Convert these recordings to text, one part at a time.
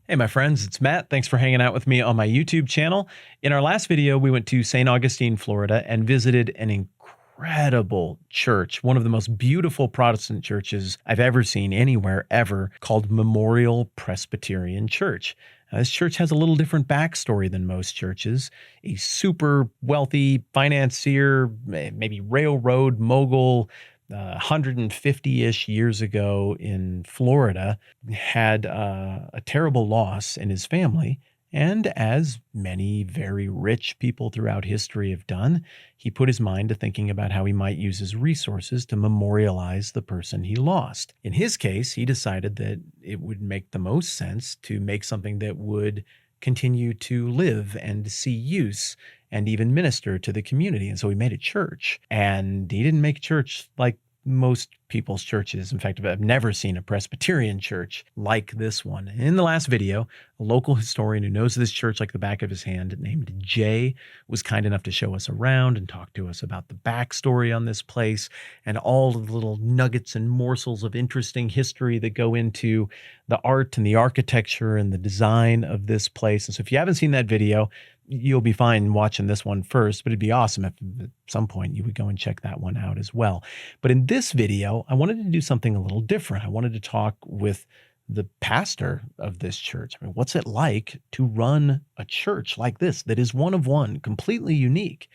Hey, my friends, it's Matt. Thanks for hanging out with me on my YouTube channel. In our last video, we went to St. Augustine, Florida, and visited an incredible church, one of the most beautiful Protestant churches I've ever seen anywhere ever, called Memorial Presbyterian Church. Now, this church has a little different backstory than most churches. A super wealthy financier, maybe railroad mogul, 150-ish years ago in Florida, had a terrible loss in his family. And as many very rich people throughout history have done, he put his mind to thinking about how he might use his resources to memorialize the person he lost. In his case, he decided that it would make the most sense to make something that would continue to live and see use and even minister to the community. And so he made a church. And he didn't make a church like most people's churches. In fact, I've never seen a Presbyterian church like this one. In the last video, a local historian who knows this church like the back of his hand, named Jay, was kind enough to show us around and talk to us about the backstory on this place and all of the little nuggets and morsels of interesting history that go into the art and the architecture and the design of this place. And so if you haven't seen that video, you'll be fine watching this one first, but it'd be awesome if at some point you would go and check that one out as well. But in this video, I wanted to do something a little different. I wanted to talk with the pastor of this church. I mean, what's it like to run a church like this that is one of one, completely unique?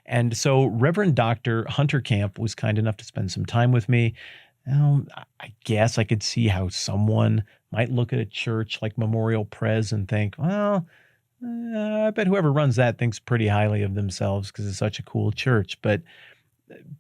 And so Reverend Dr. Hunter Camp was kind enough to spend some time with me. I guess I could see how someone might look at a church like Memorial Pres and think, well, I bet whoever runs that thinks pretty highly of themselves because it's such a cool church. But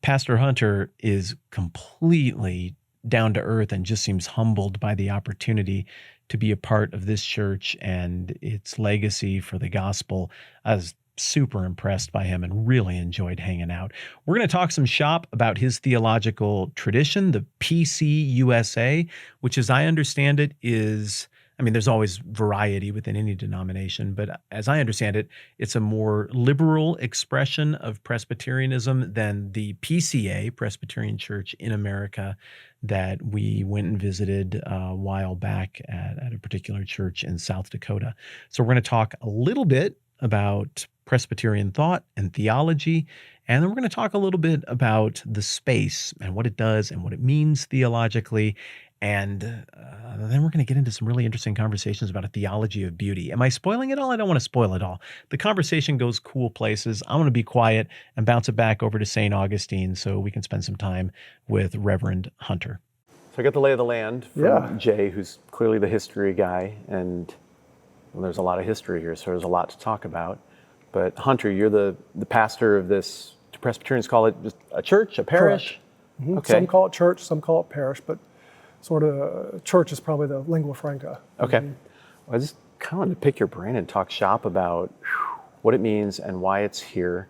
Pastor Hunter is completely down to earth and just seems humbled by the opportunity to be a part of this church and its legacy for the gospel. I was super impressed by him and really enjoyed hanging out. We're going to talk some shop about his theological tradition, the PCUSA, which, as I understand it, is... I mean, there's always variety within any denomination, but as I understand it, it's a more liberal expression of Presbyterianism than the PCA, Presbyterian Church in America, that we went and visited a while back at a particular church in South Dakota. So we're going to talk a little bit about Presbyterian thought and theology, and then we're going to talk a little bit about the space and what it does and what it means theologically. And then we're going to get into some really interesting conversations about a theology of beauty. Am I spoiling it all? I don't want to spoil it all. The conversation goes cool places. I'm going to be quiet and bounce it back over to St. Augustine so we can spend some time with Reverend Hunter. So I got the lay of the land from Jay, who's clearly the history guy. And well, there's a lot of history here, so there's a lot to talk about. But Hunter, you're the pastor of this, do Presbyterians call it just a church, a parish? Mm-hmm. Okay. Some call it church, some call it parish, but sort of church is probably the lingua franca. Okay. Well, I just kind of wanted to pick your brain and talk shop about what it means and why it's here,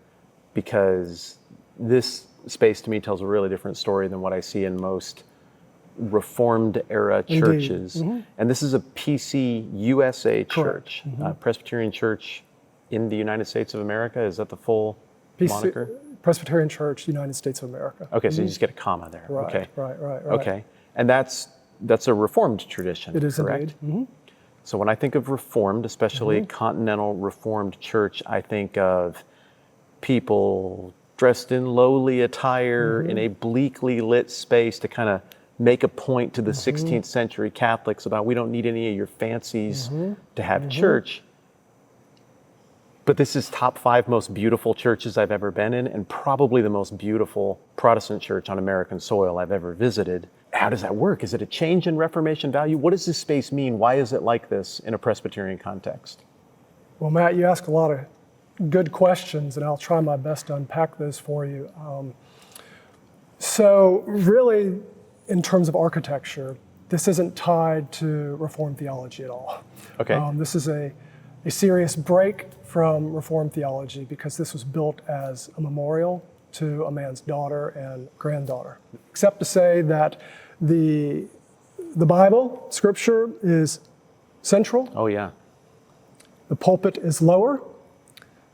because this space to me tells a really different story than what I see in most Reformed era churches. Mm-hmm. And this is a PCUSA church, Presbyterian Church in the United States of America. Is that the full moniker? Presbyterian Church, United States of America. Okay, so you just get a comma there. Right, okay. Right. Okay. And that's a Reformed tradition, it is, correct? Indeed. Mm-hmm. So when I think of Reformed, especially continental Reformed church, I think of people dressed in lowly attire in a bleakly lit space to kind of make a point to the 16th century Catholics about we don't need any of your fancies to have church. But this is top 5 most beautiful churches I've ever been in, and probably the most beautiful Protestant church on American soil I've ever visited. How does that work? Is it a change in Reformation value? What does this space mean? Why is it like this in a Presbyterian context? Well, Matt, you ask a lot of good questions, and I'll try my best to unpack those for you. So really, in terms of architecture, this isn't tied to Reformed theology at all. Okay. This is a serious break from Reformed theology because this was built as a memorial to a man's daughter and granddaughter. Except to say that the Bible, Scripture, is central. Oh, yeah. The pulpit is lower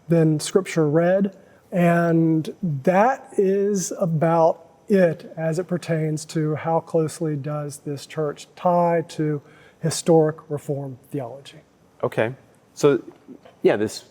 than Scripture read, and that is about it as it pertains to how closely does this church tie to historic Reformed theology. Okay. So, yeah, this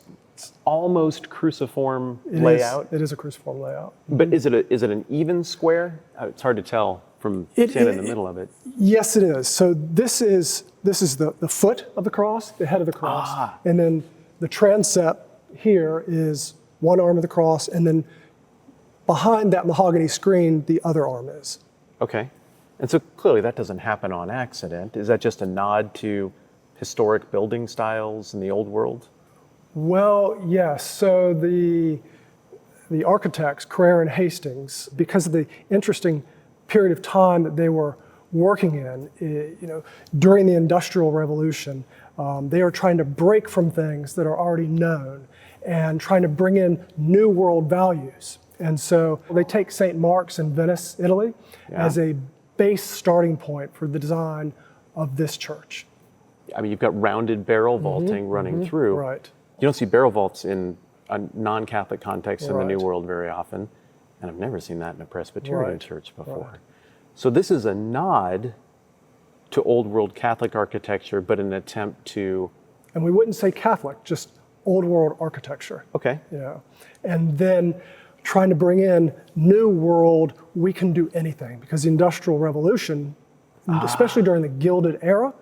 almost cruciform layout. It is a cruciform layout. But is it an even square? It's hard to tell from standing in the middle of it. Yes, it is. So this is the foot of the cross, the head of the cross, and then the transept here is one arm of the cross, and then behind that mahogany screen, the other arm is. Okay. And so clearly that doesn't happen on accident. Is that just a nod to historic building styles in the old world? Well, yes. So the architects, Carrere and Hastings, because of the interesting period of time that they were working in, during the Industrial Revolution, they are trying to break from things that are already known and trying to bring in new world values. And so they take St. Mark's in Venice, Italy, as a base starting point for the design of this church. I mean, you've got rounded barrel vaulting running through. Right. You don't see barrel vaults in a non-Catholic context in the New World very often, and I've never seen that in a Presbyterian church before. Right. So this is a nod to Old World Catholic architecture, but an attempt to... And we wouldn't say Catholic, just Old World architecture. Okay. And then trying to bring in New World, we can do anything, because the Industrial Revolution, especially during the Gilded Era,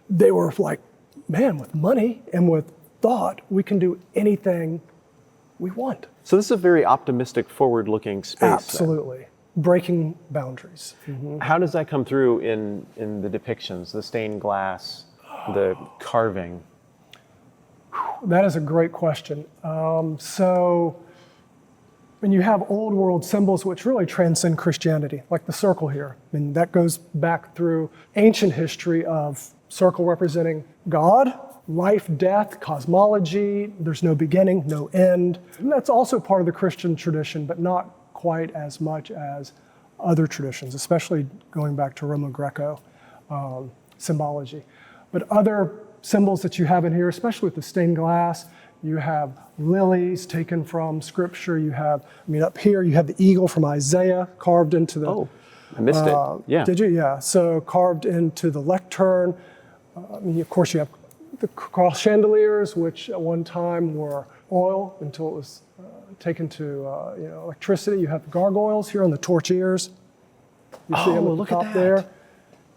they were like, man, with money and with thought, we can do anything we want. So this is a very optimistic, forward-looking space. Absolutely. Breaking boundaries. How does that come through in the depictions, the stained glass, the carving? That is a great question. So when you have old world symbols which really transcend Christianity, like the circle here, and that goes back through ancient history of circle representing God, life, death, cosmology, there's no beginning, no end. And that's also part of the Christian tradition, but not quite as much as other traditions, especially going back to Roman-Greco symbology. But other symbols that you have in here, especially with the stained glass, you have lilies taken from Scripture. You have, up here you have the eagle from Isaiah carved into the... Oh, I missed it. Yeah. Did you? Yeah. So carved into the lectern. Of course, you have the cross chandeliers, which at one time were oil until it was taken to electricity. You have the gargoyles here on the torch ears. You see them at the top there.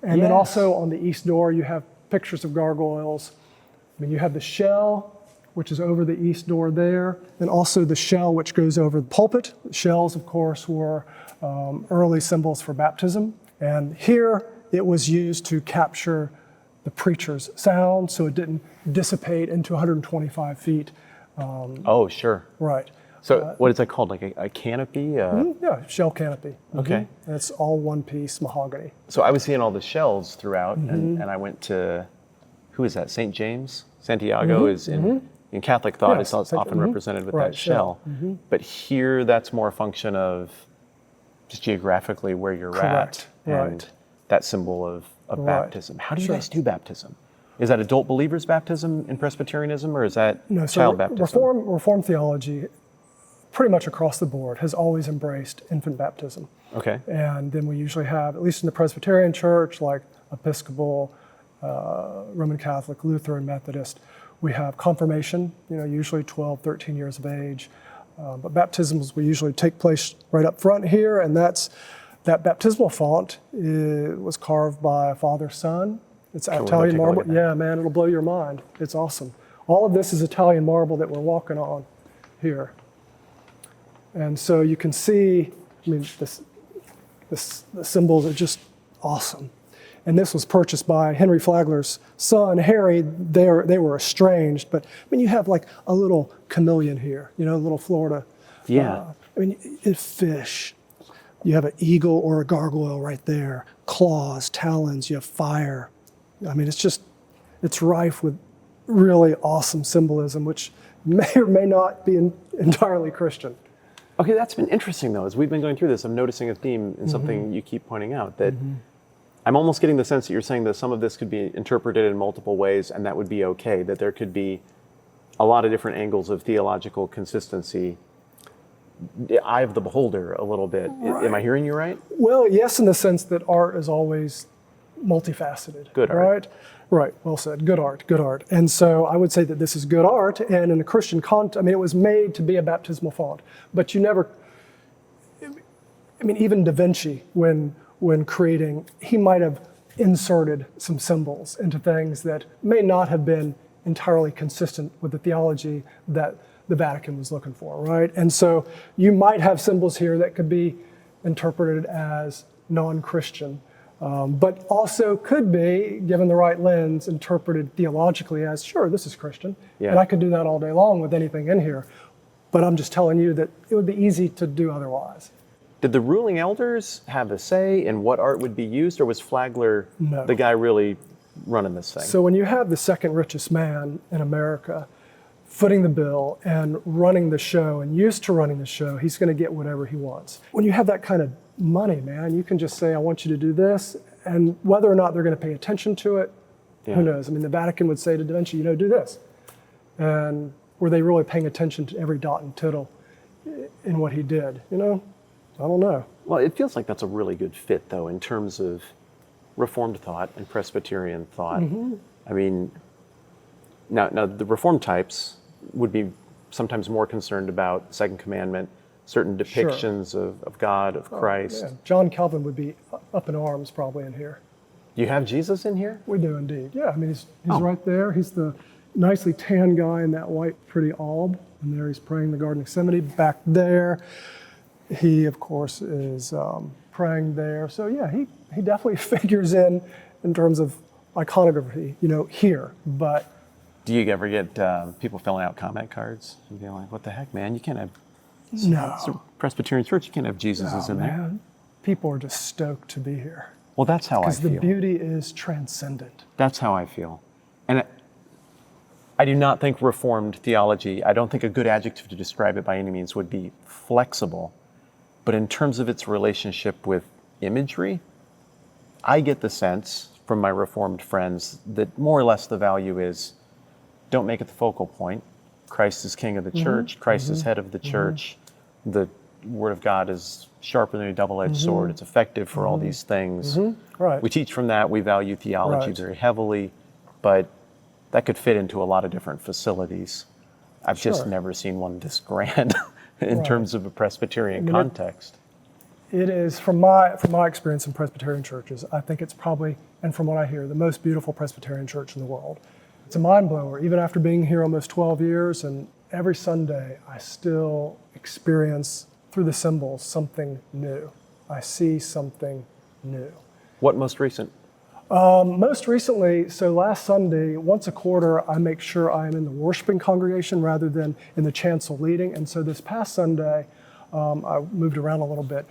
And then also on the east door, you have pictures of gargoyles. You have the shell, which is over the east door there, and also the shell which goes over the pulpit. The shells, of course, were early symbols for baptism. And here it was used to capture the preacher's sound so it didn't dissipate into 125 feet. Oh, sure. Right. So what is that called, like a canopy? Yeah, shell canopy. Okay. And it's all one piece mahogany. So I was seeing all the shells throughout, and I went to, who is that, St. James? Santiago is in Catholic thought, it's often represented with that shell. But here, that's more a function of just geographically where you're at. And that symbol of baptism. How do you guys do baptism? Is that adult believers baptism in Presbyterianism, or is that child baptism? Reformed theology, pretty much across the board, has always embraced infant baptism. Okay. And then we usually have, at least in the Presbyterian Church, like Episcopal, Roman Catholic, Lutheran, Methodist, we have confirmation, usually 12, 13 years of age. But baptisms will usually take place right up front here, and that baptismal font was carved by a father-son. It's Italian marble. Yeah, man, it'll blow your mind. It's awesome. All of this is Italian marble that we're walking on here. And so you can see, the symbols are just awesome. And this was purchased by Henry Flagler's son, Harry. They were estranged, but you have like a little chameleon here, a little Florida. Yeah. Fish. You have an eagle or a gargoyle right there. Claws, talons, you have fire. It's rife with really awesome symbolism, which may or may not be entirely Christian. Okay, that's been interesting though. As we've been going through this, I'm noticing a theme in something you keep pointing out, that I'm almost getting the sense that you're saying that some of this could be interpreted in multiple ways, and that would be okay, that there could be a lot of different angles of theological consistency. The eye of the beholder a little bit. Right. Am I hearing you right? Well, yes, in the sense that art is always multifaceted. Good art. Right? Right, well said. Good art, good art. And so I would say that this is good art, and in a Christian context, I mean, it was made to be a baptismal font, but you never, I mean, even Da Vinci, when creating, he might have inserted some symbols into things that may not have been entirely consistent with the theology that the Vatican was looking for, right? And so you might have symbols here that could be interpreted as non-Christian, but also could be, given the right lens, interpreted theologically as, sure, this is Christian. Yeah. And I could do that all day long with anything in here. But I'm just telling you that it would be easy to do otherwise. Did the ruling elders have a say in what art would be used, or was Flagler the guy really running this thing? So when you have the second richest man in America footing the bill and running the show and used to running the show, he's going to get whatever he wants. When you have that kind of money, man, you can just say, I want you to do this, and whether or not they're going to pay attention to it, who knows? I mean, the Vatican would say to Da Vinci, do this. And were they really paying attention to every dot and tittle in what he did? I don't know. Well, it feels like that's a really good fit, though, in terms of Reformed thought and Presbyterian thought. Mm-hmm. I mean, now the Reformed types would be sometimes more concerned about the Second Commandment, certain depictions of God, of Christ. Yeah. John Calvin would be up in arms probably in here. Do you have Jesus in here? We do indeed. Yeah, I mean, he's right there. He's the nicely tan guy in that white, pretty alb. And there he's praying in the Garden of Gethsemane. Back there, he, of course, is praying there. So yeah, he definitely figures in terms of iconography, here. But do you ever get people filling out comment cards and being like, what the heck, man? You can't have... No. It's a Presbyterian church. You can't have Jesus in there. Man. People are just stoked to be here. Well, that's how I feel. Because the beauty is transcendent. That's how I feel. And I do not think Reformed theology, I don't think a good adjective to describe it by any means would be flexible. But in terms of its relationship with imagery, I get the sense from my Reformed friends that more or less the value is, don't make it the focal point. Christ is king of the church. Christ is head of the church. The Word of God is sharper than a double-edged sword. It's effective for all these things. Right. We teach from that. We value theology very heavily, but that could fit into a lot of different facilities. I've just never seen one this grand in terms of a Presbyterian context. It is, from my experience in Presbyterian churches, I think it's probably, and from what I hear, the most beautiful Presbyterian church in the world. It's a mind blower, even after being here almost 12 years, and every Sunday I still experience through the symbols something new. I see something new. What most recent? Most recently, so last Sunday, once a quarter, I make sure I am in the worshiping congregation rather than in the chancel leading. And so this past Sunday, I moved around a little bit.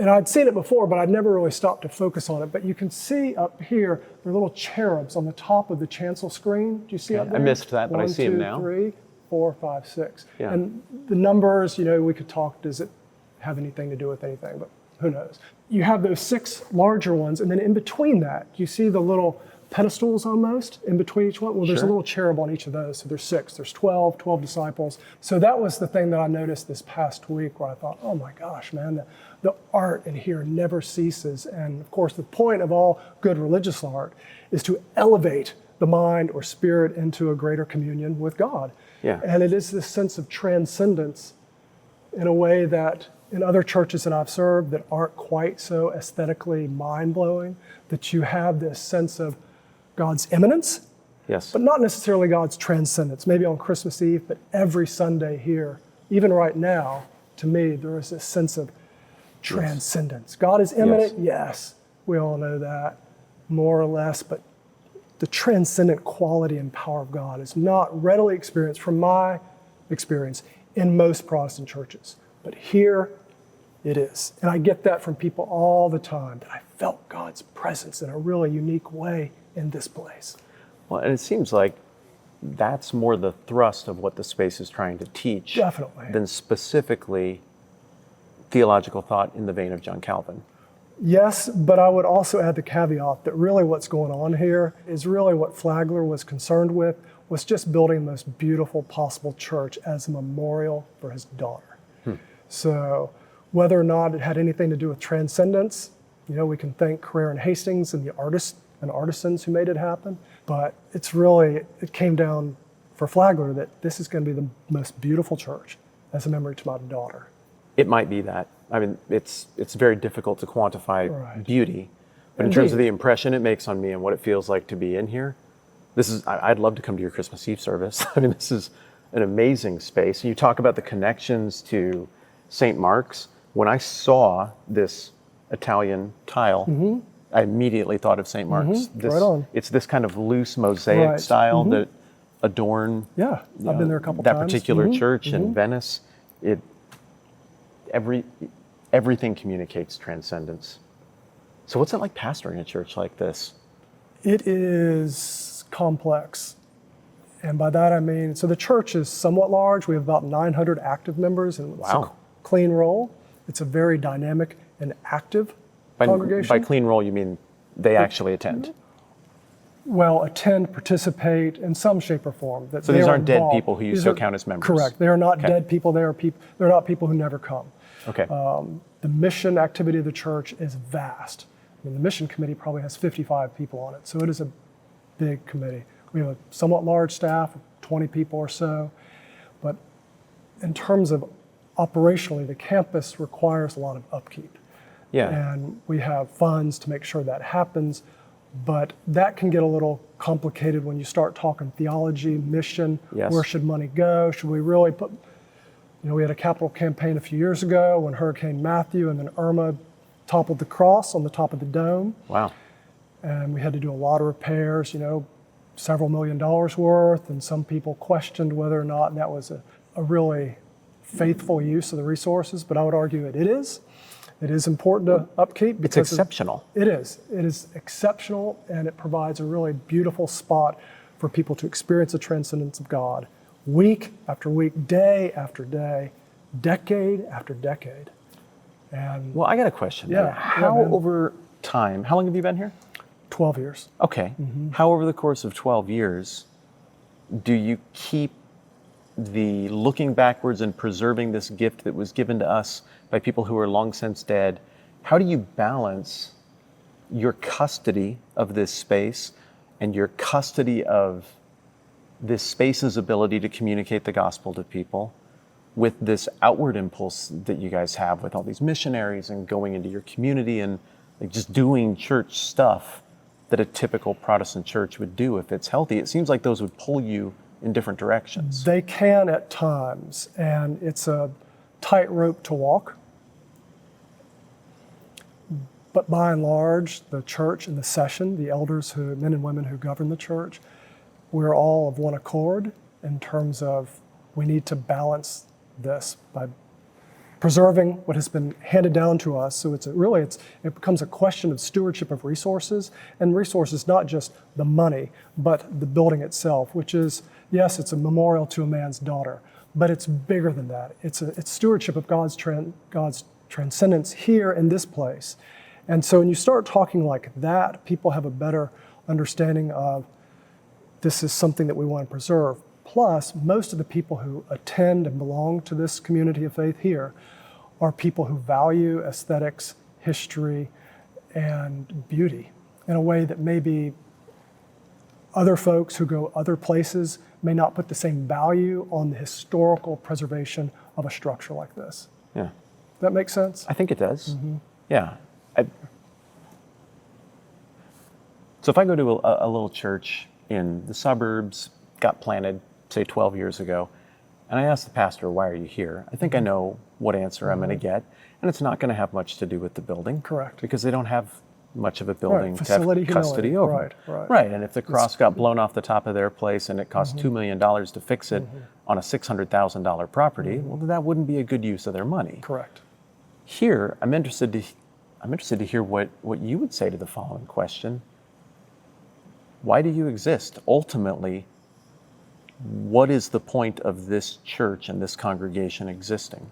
And I'd seen it before, but I'd never really stopped to focus on it. But you can see up here, there are little cherubs on the top of the chancel screen. Do you see up there? I missed that, but I see them now. 1, 2, 3, 4, 5, 6. Yeah. And the numbers, we could talk, does it have anything to do with anything? But who knows? You have those 6 larger ones, and then in between that, you see the little pedestals almost in between each one. Well, there's a little cherub on each of those, so there's 6. There's 12 disciples. So that was the thing that I noticed this past week where I thought, oh my gosh, man, the art in here never ceases. And of course, the point of all good religious art is to elevate the mind or spirit into a greater communion with God. Yeah. And it is this sense of transcendence in a way that in other churches that I've served that aren't quite so aesthetically mind-blowing, that you have this sense of God's immanence, but not necessarily God's transcendence. Maybe on Christmas Eve, but every Sunday here, even right now, to me, there is this sense of transcendence. God is immanent, yes, we all know that, more or less, but the transcendent quality and power of God is not readily experienced, from my experience, in most Protestant churches. But here it is. And I get that from people all the time, that I felt God's presence in a really unique way in this place. Well, and it seems like that's more the thrust of what the space is trying to teach. Definitely. Than specifically theological thought in the vein of John Calvin. Yes, but I would also add the caveat that really what's going on here is really what Flagler was concerned with, was just building the most beautiful possible church as a memorial for his daughter. So whether or not it had anything to do with transcendence, we can thank Carrere and Hastings and the artists and artisans who made it happen. But it came down for Flagler that this is going to be the most beautiful church as a memory to my daughter. It might be that. I mean, it's very difficult to quantify beauty, but in terms of the impression it makes on me and what it feels like to be in here, I'd love to come to your Christmas Eve service. I mean, this is an amazing space. You talk about the connections to St. Mark's. When I saw this Italian tile, I immediately thought of St. Mark's. Right on. It's this kind of loose mosaic style that adorn I've been there a couple that times. particular church in Venice. Everything communicates transcendence. So what's it like pastoring a church like this? It is complex. And by that I mean, so the church is somewhat large. We have about 900 active members, and it's a clean roll. It's a very dynamic and active congregation. By clean roll, you mean they actually attend? Well, attend, participate in some shape or form. So these aren't dead people who you still count as members? Correct. They are not dead people. They're not people who never come. Okay. The mission activity of the church is vast. I mean, the mission committee probably has 55 people on it, so it is a big committee. We have a somewhat large staff, 20 people or so, but in terms of operationally, the campus requires a lot of upkeep. Yeah. And we have funds to make sure that happens, but that can get a little complicated when you start talking theology, mission, where should money go? Should we really put, we had a capital campaign a few years ago when Hurricane Matthew and then Irma toppled the cross on the top of the dome. Wow. And we had to do a lot of repairs, several $1 million worth, and some people questioned whether or not that was a really faithful use of the resources, but I would argue it is. It is important to upkeep. It's exceptional. It is. It is exceptional, and it provides a really beautiful spot for people to experience the transcendence of God week after week, day after day, decade after decade. And well, I got a question. Yeah. How over time, how long have you been here? 12 years. Okay. How over the course of 12 years do you keep the looking backwards and preserving this gift that was given to us by people who are long since dead? How do you balance your custody of this space and your custody of this space's ability to communicate the gospel to people with this outward impulse that you guys have with all these missionaries and going into your community and like just doing church stuff that a typical Protestant church would do if it's healthy? It seems like those would pull you in different directions. They can at times, and it's a tightrope to walk. But by and large, the church and the session, the elders, men and women who govern the church, we're all of one accord in terms of we need to balance this by preserving what has been handed down to us. So it becomes a question of stewardship of resources, and resources not just the money, but the building itself, which is, yes, it's a memorial to a man's daughter, but it's bigger than that. It's stewardship of God's transcendence here in this place. And so when you start talking like that, people have a better understanding of this is something that we want to preserve. Plus, most of the people who attend and belong to this community of faith here are people who value aesthetics, history, and beauty in a way that maybe other folks who go other places may not put the same value on the historical preservation of a structure like this. Yeah. That makes sense? I think it does. Yeah. So if I go to a little church in the suburbs, got planted, say 12 years ago, and I ask the pastor, why are you here? I think I know what answer I'm going to get, and it's not going to have much to do with the building. Correct. Because they don't have much of a building to Facility have custody over. Right, and if the cross got blown off the top of their place and it cost $2 million to fix it on a $600,000 property, well, that wouldn't be a good use of their money. Correct. Here, I'm interested to hear what you would say to the following question. Why do you exist? Ultimately, what is the point of this church and this congregation existing?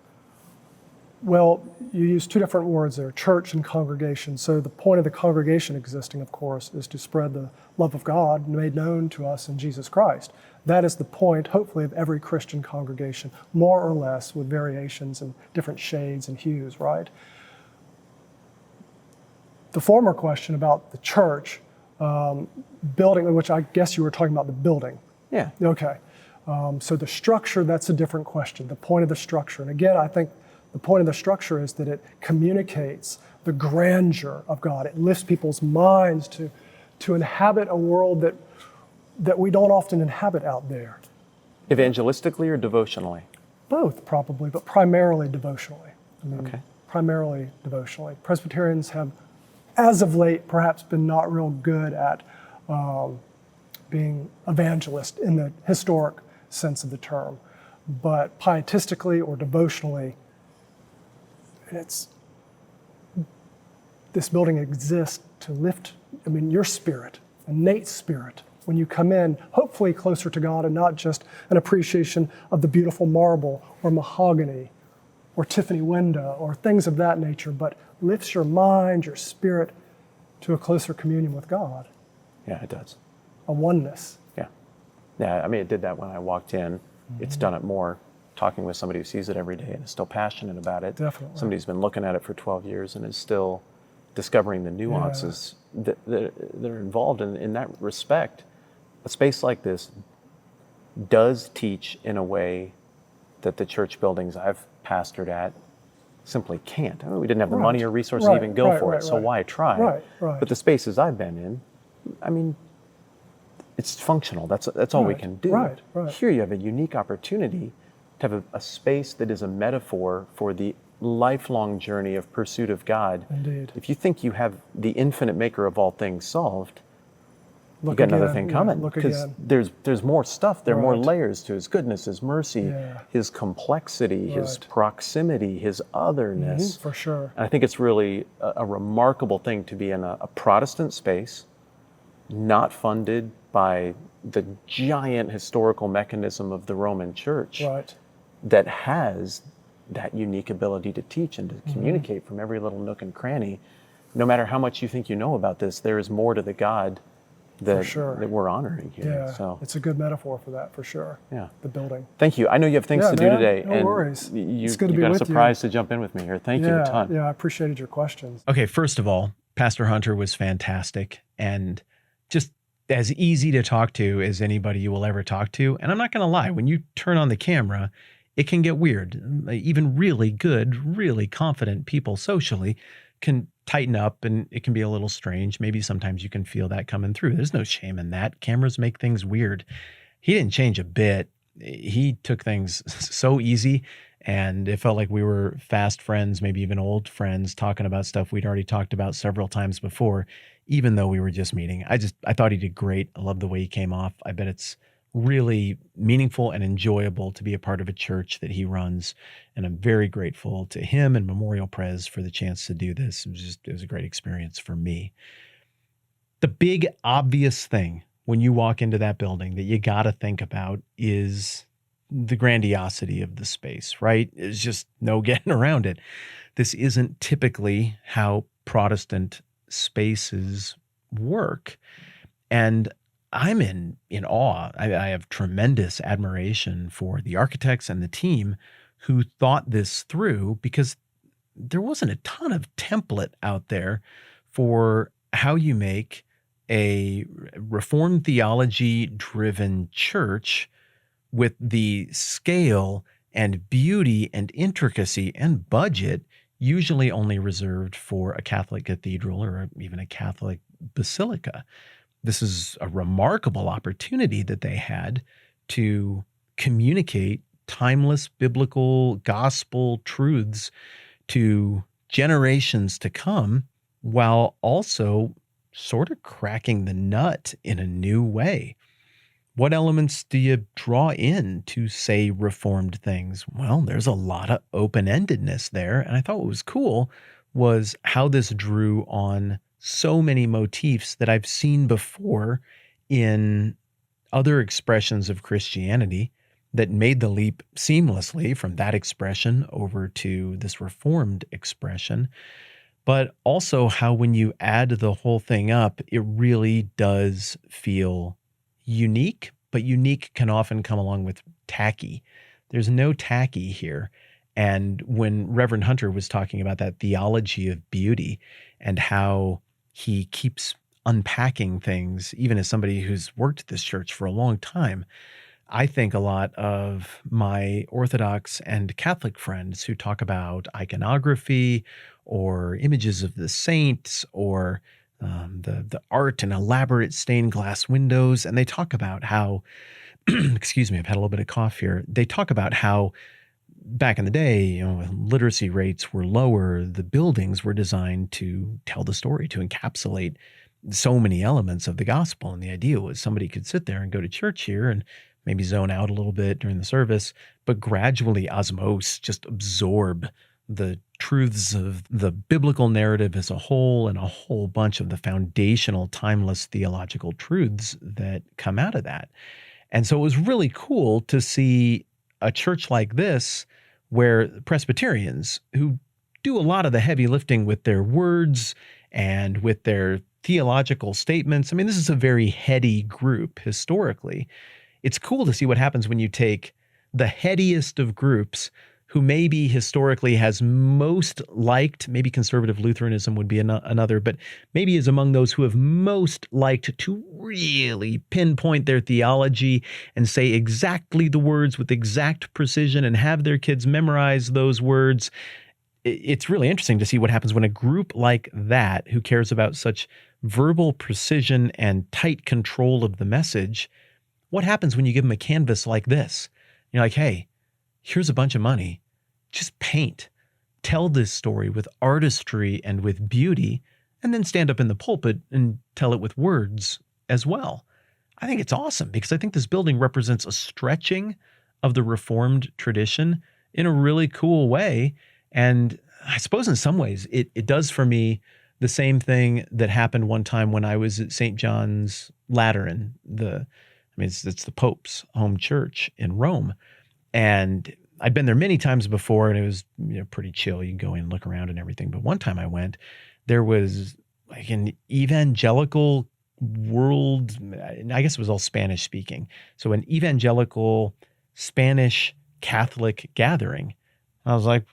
Well, you use two different words there, church and congregation. So the point of the congregation existing, of course, is to spread the love of God made known to us in Jesus Christ. That is the point, hopefully, of every Christian congregation, more or less with variations and different shades and hues, right? The former question about the church, building, which I guess you were talking about the building. Yeah. Okay. So the structure, that's a different question, the point of the structure. And again, I think the point of the structure is that it communicates the grandeur of God. It lifts people's minds to inhabit a world that we don't often inhabit out there. Evangelistically or devotionally? Both, probably, but primarily devotionally. Okay. Primarily devotionally. Presbyterians have, as of late, perhaps been not real good at being evangelist in the historic sense of the term. But pietistically or devotionally, this building exists to lift, your spirit, and Nate's spirit, when you come in, hopefully closer to God and not just an appreciation of the beautiful marble or mahogany or Tiffany window or things of that nature, but lifts your mind, your spirit to a closer communion with God. Yeah, it does. A oneness. Yeah. Yeah, it did that when I walked in. It's done it more talking with somebody who sees it every day and is still passionate about it. Definitely. Somebody who's been looking at it for 12 years and is still discovering the nuances that are involved in that respect. A space like this does teach in a way that the church buildings I've pastored at simply can't. We didn't have the money or resources to even go for it, so why try? Right. But the spaces I've been in, it's functional. That's all we can do. Right. Here you have a unique opportunity to have a space that is a metaphor for the lifelong journey of pursuit of God. Indeed. If you think you have the infinite maker of all things solved, you got another thing coming, because there's more stuff. There are more layers to His goodness, His mercy, His complexity, His proximity, His otherness. For sure. And I think it's really a remarkable thing to be in a Protestant space, not funded by the giant historical mechanism of the Roman Church, that has that unique ability to teach and to communicate from every little nook and cranny. No matter how much you think you know about this, there is more to the God that we're honoring here. Yeah, so it's a good metaphor for that, for sure. Yeah. The building. Thank you. I know you have things to do today. No worries. It's good to be with you. You got a surprise to jump in with me here. Thank you a ton. Yeah, I appreciated your questions. Okay, first of all, Pastor Hunter was fantastic and just as easy to talk to as anybody you will ever talk to. And I'm not going to lie, when you turn on the camera, it can get weird. Even really good, really confident people socially can tighten up and it can be a little strange. Maybe sometimes you can feel that coming through. There's no shame in that. Cameras make things weird. He didn't change a bit. He took things so easy and it felt like we were fast friends, maybe even old friends, talking about stuff we'd already talked about several times before, even though we were just meeting. I thought he did great. I love the way he came off. I bet it's really meaningful and enjoyable to be a part of a church that he runs. And I'm very grateful to him and Memorial Pres for the chance to do this. It was a great experience for me. The big obvious thing when you walk into that building that you got to think about is the grandiosity of the space, right? There's just no getting around it. This isn't typically how Protestant spaces work. And I'm in awe. I have tremendous admiration for the architects and the team who thought this through, because there wasn't a ton of template out there for how you make a Reformed theology-driven church with the scale and beauty and intricacy and budget usually only reserved for a Catholic cathedral or even a Catholic basilica. This is a remarkable opportunity that they had to communicate timeless biblical gospel truths to generations to come, while also sort of cracking the nut in a new way. What elements do you draw in to say Reformed things? Well, there's a lot of open-endedness there. And I thought what was cool was how this drew on so many motifs that I've seen before in other expressions of Christianity that made the leap seamlessly from that expression over to this Reformed expression. But also how when you add the whole thing up, it really does feel unique, but unique can often come along with tacky. There's no tacky here. And when Reverend Hunter was talking about that theology of beauty and how he keeps unpacking things, even as somebody who's worked at this church for a long time, I think a lot of my Orthodox and Catholic friends who talk about iconography or images of the saints or the art and elaborate stained glass windows, and they talk about how, excuse me, I've had a little bit of cough here. They talk about how back in the day, literacy rates were lower. The buildings were designed to tell the story, to encapsulate so many elements of the gospel. And the idea was somebody could sit there and go to church here and maybe zone out a little bit during the service, but gradually just absorb the truths of the biblical narrative as a whole and a whole bunch of the foundational, timeless theological truths that come out of that. And so it was really cool to see a church like this where Presbyterians, who do a lot of the heavy lifting with their words and with their theological statements. I mean, this is a very heady group historically. It's cool to see what happens when you take the headiest of groups who maybe historically has most liked, maybe conservative Lutheranism would be another, but maybe is among those who have most liked to really pinpoint their theology and say exactly the words with exact precision and have their kids memorize those words. It's really interesting to see what happens when a group like that, who cares about such verbal precision and tight control of the message, what happens when you give them a canvas like this? You're like, hey, here's a bunch of money. Just paint. Tell this story with artistry and with beauty, and then stand up in the pulpit and tell it with words as well. I think it's awesome because I think this building represents a stretching of the Reformed tradition in a really cool way. And I suppose in some ways it does for me the same thing that happened one time when I was at St. John's Lateran, it's the Pope's home church in Rome. And I'd been there many times before, and it was pretty chill. You can go in and look around and everything. But one time I went, there was like an evangelical world, I guess it was all Spanish speaking. So an evangelical Spanish Catholic gathering. I was like,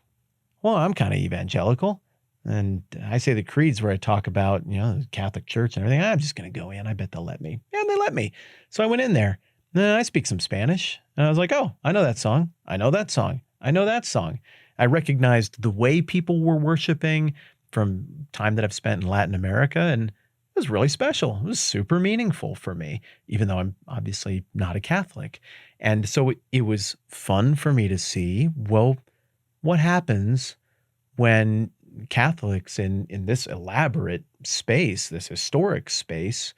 well, I'm kind of evangelical. And I say the creeds where I talk about, the Catholic Church and everything. I'm just going to go in. I bet they'll let me. And they let me. So I went in there. And I speak some Spanish. And I was like, oh, I know that song. I know that song. I know that song. I recognized the way people were worshiping from time that I've spent in Latin America. And it was really special. It was super meaningful for me, even though I'm obviously not a Catholic. And so it was fun for me to see, well, what happens when Catholics in this elaborate space, this historic space,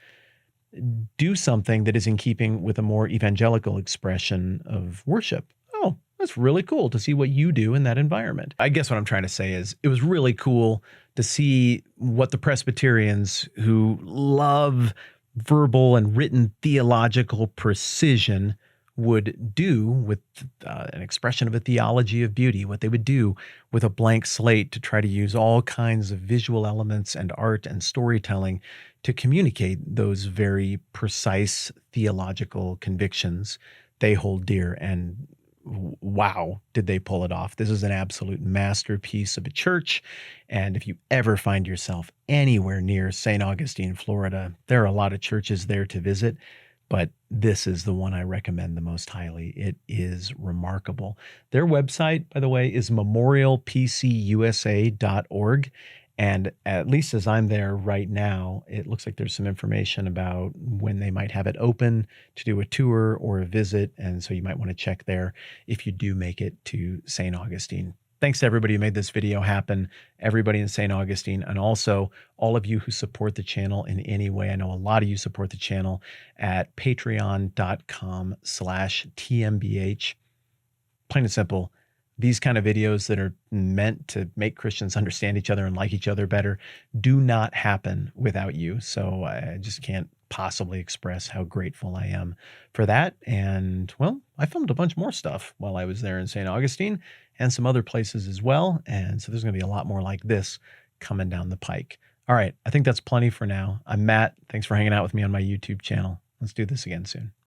do something that is in keeping with a more evangelical expression of worship. Oh, that's really cool to see what you do in that environment. I guess what I'm trying to say is it was really cool to see what the Presbyterians, who love verbal and written theological precision, would do with an expression of a theology of beauty, what they would do with a blank slate to try to use all kinds of visual elements and art and storytelling to communicate those very precise theological convictions they hold dear. And wow, did they pull it off. This is an absolute masterpiece of a church. And if you ever find yourself anywhere near St. Augustine, Florida, there are a lot of churches there to visit, but this is the one I recommend the most highly. It is remarkable. Their website, by the way, is memorialpcusa.org. And at least as I'm there right now, it looks like there's some information about when they might have it open to do a tour or a visit. And so you might want to check there if you do make it to St. Augustine. Thanks to everybody who made this video happen, everybody in St. Augustine, and also all of you who support the channel in any way. I know a lot of you support the channel at patreon.com/TMBH. Plain and simple. These kind of videos that are meant to make Christians understand each other and like each other better do not happen without you. So I just can't possibly express how grateful I am for that. And well, I filmed a bunch more stuff while I was there in St. Augustine and some other places as well. And so there's going to be a lot more like this coming down the pike. All right. I think that's plenty for now. I'm Matt. Thanks for hanging out with me on my YouTube channel. Let's do this again soon.